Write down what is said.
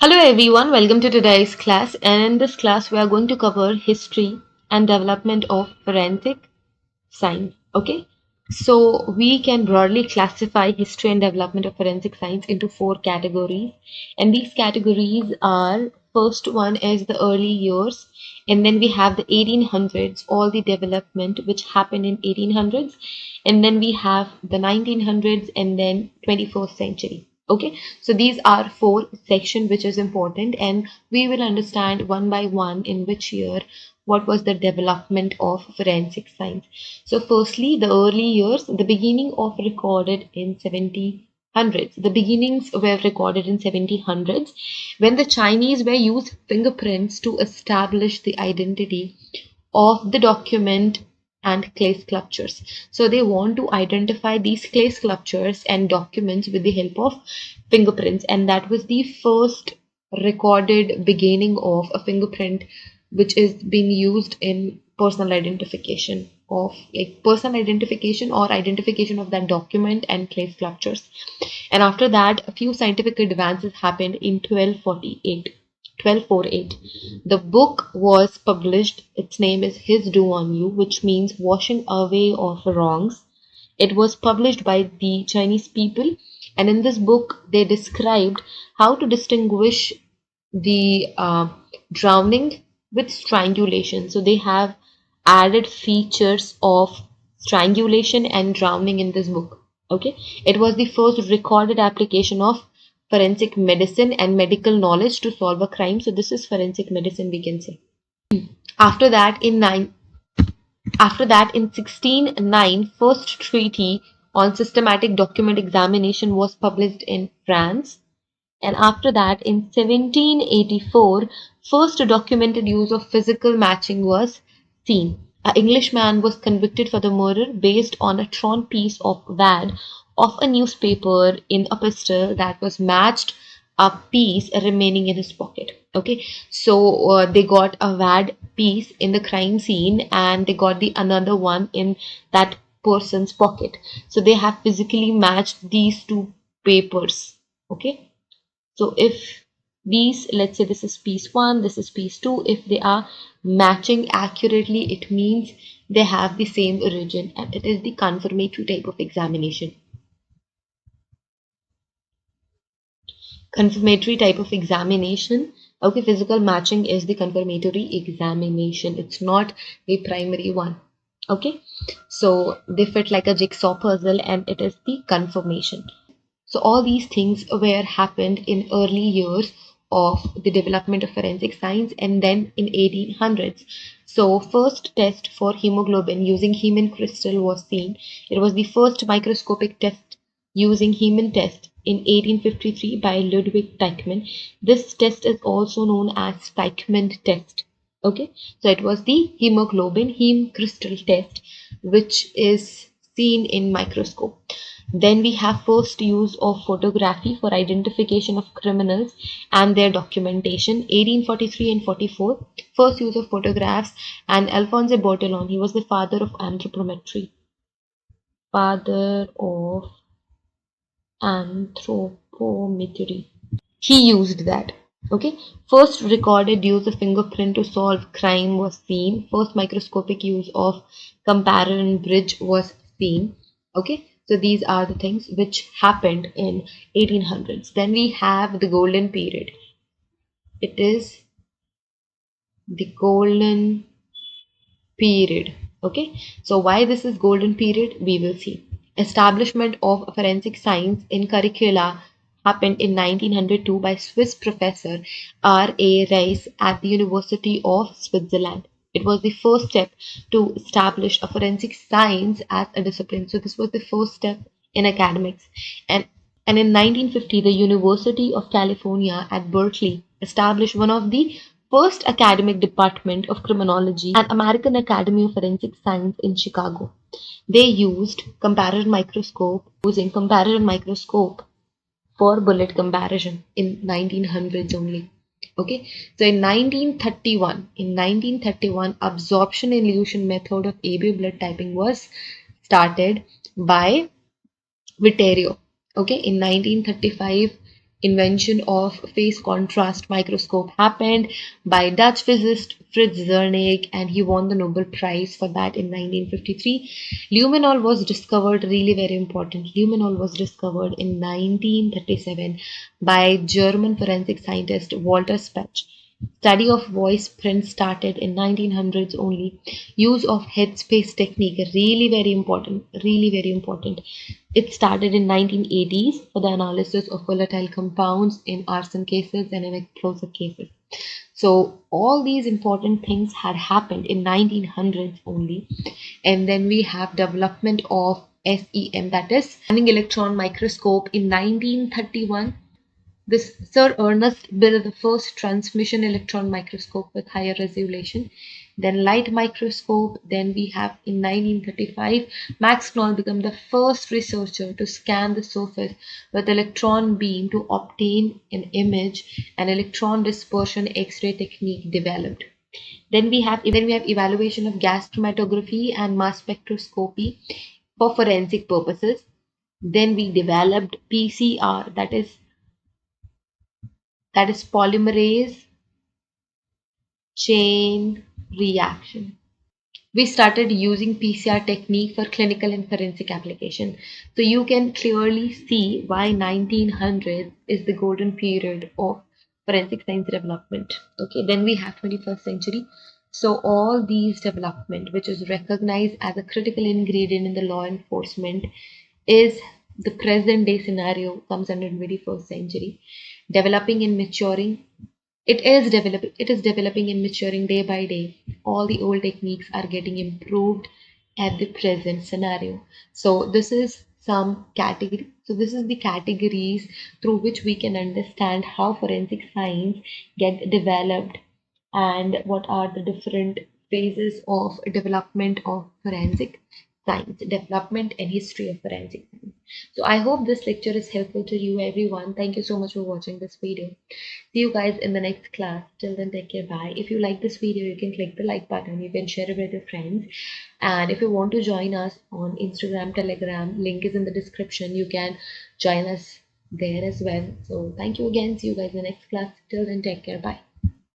Hello everyone, welcome to today's class, and in this class we are going to cover history and development of forensic science. Okay, so we can broadly classify history and development of forensic science into four categories, and these categories are: first one is the early years, and then we have the 1800s, all the development which happened in 1800s, and then we have the 1900s, and then 21st century. Okay, so these are four sections which is important, and we will understand one by one in which year what was the development of forensic science. So firstly, the early years, the beginning of recorded in 1700s. The beginnings were recorded in 1700s when the Chinese were used fingerprints to establish the identity of the document and clay sculptures. So they want to identify these clay sculptures and documents with the help of fingerprints, and that was the first recorded beginning of a fingerprint which is being used in personal identification of personal identification or identification of that document and clay sculptures. And after that, a few scientific advances happened in 1248. The book was published. Its name is His Do on You, which means washing away of wrongs. It was published by the Chinese people, and in this book, they described how to distinguish the drowning with strangulation. So they have added features of strangulation and drowning in this book. Okay, it was the first recorded application of forensic medicine and medical knowledge to solve a crime. So this is forensic medicine, we can say. After that, in 1609, first treaty on systematic document examination was published in France. And after that, in 1784, first documented use of physical matching was seen. An Englishman was convicted for the murder based on a torn piece of wad of a newspaper in a pistol that was matched a piece remaining in his pocket. Okay, so they got a wad piece in the crime scene, and they got the another one in that person's pocket. So they have physically matched these two papers. Okay, so if these, let's say this is piece 1, this is piece 2, if they are matching accurately, it means they have the same origin, and it is the confirmatory type of examination. Confirmatory type of examination. Okay, physical matching is the confirmatory examination. It's not the primary one. Okay, so they fit like a jigsaw puzzle, and it is the confirmation. So all these things were happened in early years of the development of forensic science, and then in 1800s. So first test for hemoglobin using Heman crystal was seen. It was the first microscopic test using Heman test in 1853 by Ludwig Teichmann. This test is also known as Teichmann test. Okay, so it was the hemoglobin heme crystal test which is seen in microscope. Then we have first use of photography for identification of criminals and their documentation, 1843 and 44. First use of photographs, and Alphonse Bertillon, he was the father of anthropometry. Father of anthropometry. He used that. Okay. First recorded use of fingerprint to solve crime was seen. First microscopic use of comparison bridge was seen. Okay. So these are the things which happened in 1800s. Then we have the golden period. It is the golden period. Okay. So why this is golden period, we will see. Establishment of forensic science in curricula happened in 1902 by Swiss professor R.A. Reis at the University of Switzerland. It was the first step to establish a forensic science as a discipline. So this was the first step in academics. And in 1950, the University of California at Berkeley established one of the first academic department of criminology and American Academy of Forensic Science in Chicago. They used comparison microscope, using comparison microscope for bullet comparison in 1900s only. Okay, so in 1931, absorption elution method of AB blood typing was started by Vittorio. Okay, in 1935, invention of phase contrast microscope happened by Dutch physicist Fritz Zernike, and he won the Nobel Prize for that in 1953. Luminol was discovered, really very important. Luminol was discovered in 1937 by German forensic scientist Walter Spatz. Study of voice print started in 1900s only. Use of headspace technique, really very important, really very important. It started in 1980s for the analysis of volatile compounds in arson cases and in explosive cases. So all these important things had happened in 1900s only. And then we have development of SEM, that is scanning electron microscope, in 1931. This Sir Ernest built the first transmission electron microscope with higher resolution, then light microscope. Then we have in 1935, Max Knoll became the first researcher to scan the surface with electron beam to obtain an image. An electron dispersion X-ray technique developed. Then we have evaluation of gas chromatography and mass spectroscopy for forensic purposes. Then we developed PCR, that is polymerase chain reaction. We started using PCR technique for clinical and forensic application. So you can clearly see why 1900 is the golden period of forensic science development. Okay, then we have 21st century. So all these development, which is recognized as a critical ingredient in the law enforcement, is the present day scenario comes under 21st century, developing and maturing. It is developing and maturing day by day. All the old techniques are getting improved at the present scenario. So this is some category. So this is the categories through which we can understand how forensic science get developed and what are the different phases of development of forensic science, development and history of forensic science. So I hope this lecture is helpful to you everyone. Thank you so much for watching this video. See you guys in the next class. Till then, take care. Bye. If you like this video, you can click the like button. You can share it with your friends. And if you want to join us on Instagram, Telegram, link is in the description. You can join us there as well. So thank you again. See you guys in the next class. Till then, take care. Bye.